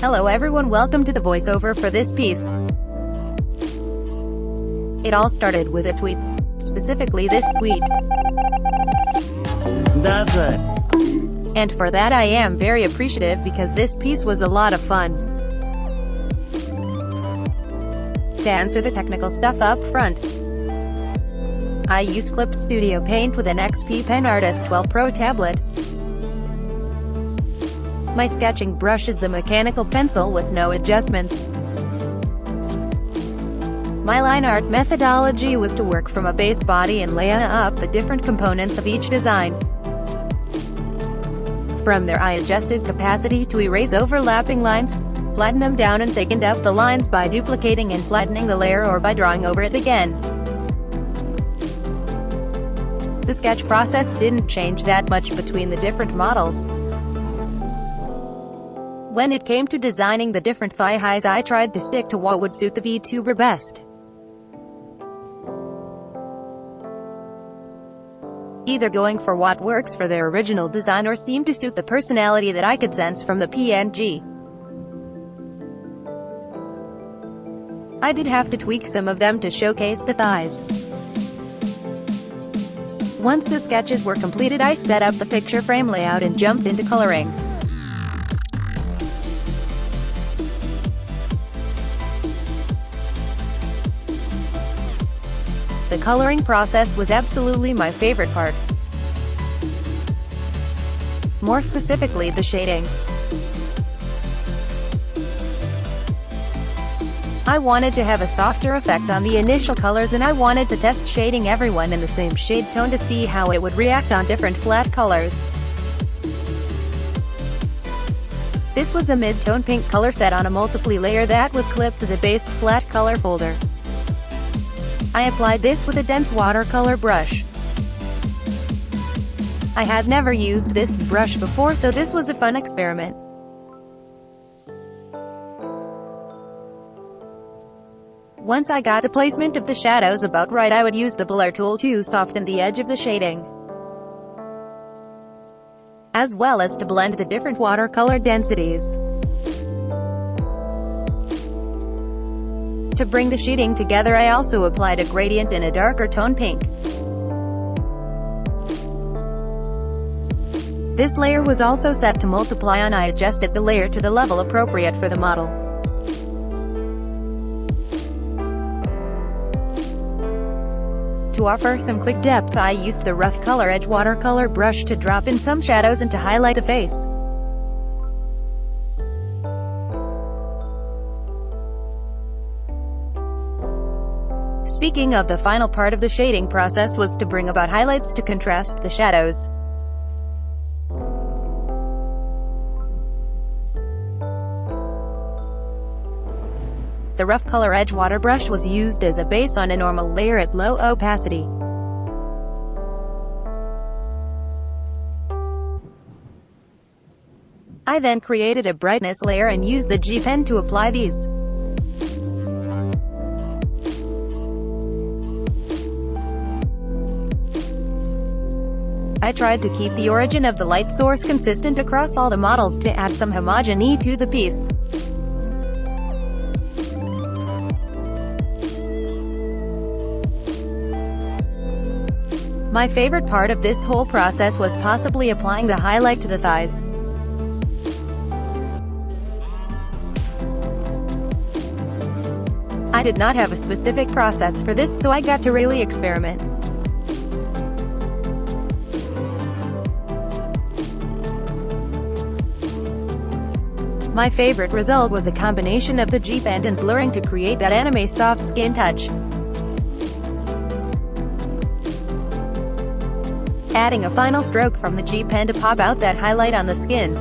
Hello everyone, welcome to the voiceover for this piece. It all started with a tweet. Specifically this tweet. That's it. And for that I am very appreciative because this piece was a lot of fun. To answer the technical stuff up front, I use Clip Studio Paint with an XP Pen Artist 12 Pro tablet. My sketching brush is the mechanical pencil with no adjustments. My line art methodology was to work from a base body and lay up the different components of each design. From there I adjusted capacity to erase overlapping lines, flattened them down and thickened up the lines by duplicating and flattening the layer or by drawing over it again. The sketch process didn't change that much between the different models. When it came to designing the different thigh highs, I tried to stick to what would suit the VTuber best. Either going for what works for their original design or seemed to suit the personality that I could sense from the PNG. I did have to tweak some of them to showcase the thighs. Once the sketches were completed, I set up the picture frame layout and jumped into coloring. The coloring process was absolutely my favorite part. More specifically, the shading. I wanted to have a softer effect on the initial colors, and I wanted to test shading everyone in the same shade tone to see how it would react on different flat colors. This was a mid-tone pink color set on a multiply layer that was clipped to the base flat color folder. I applied this with a dense watercolor brush. I had never used this brush before, so this was a fun experiment. Once I got the placement of the shadows about right, I would use the blur tool to soften the edge of the shading, as well as to blend the different watercolor densities. To bring the shading together, I also applied a gradient in a darker tone pink. This layer was also set to multiply, and I adjusted the layer to the level appropriate for the model. To offer some quick depth, I used the rough color edge watercolor brush to drop in some shadows and to highlight the face. Speaking of, the final part of the shading process was to bring about highlights to contrast the shadows. The rough color edge water brush was used as a base on a normal layer at low opacity. I then created a brightness layer and used the G pen to apply these. I tried to keep the origin of the light source consistent across all the models to add some homogeneity to the piece. My favorite part of this whole process was possibly applying the highlight to the thighs. I did not have a specific process for this, so I got to really experiment. My favorite result was a combination of the G-bend and blurring to create that anime soft skin touch. Adding a final stroke from the G-pen to pop out that highlight on the skin.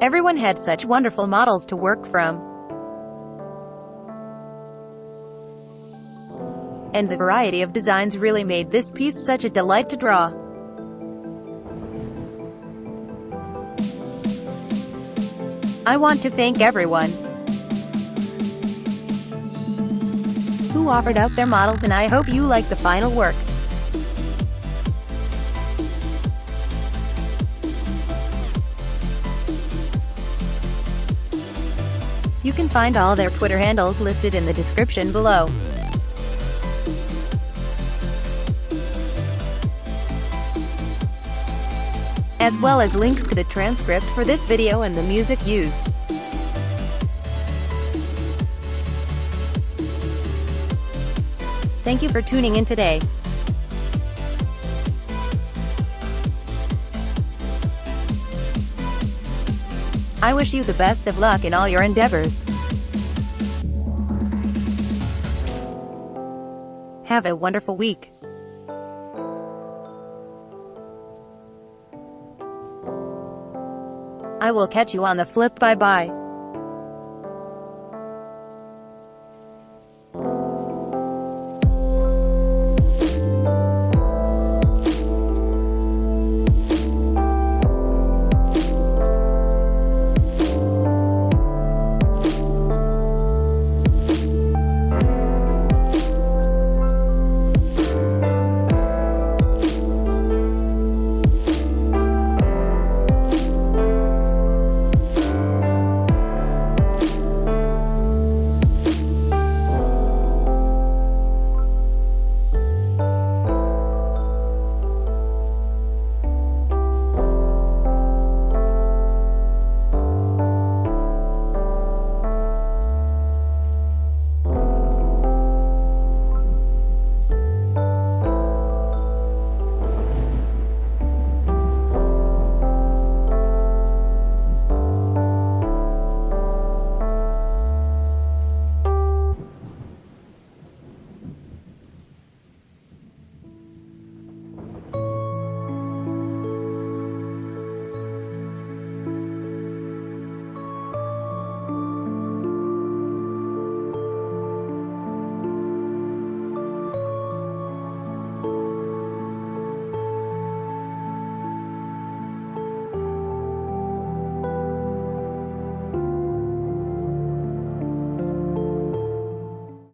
Everyone had such wonderful models to work from. And the variety of designs really made this piece such a delight to draw. I want to thank everyone who who offered up their models, and I hope you like the final work. You can find all their Twitter handles listed in the description below. As well as links to the transcript for this video and the music used. Thank you for tuning in today. I wish you the best of luck in all your endeavors. Have a wonderful week. I will catch you on the flip. Bye bye.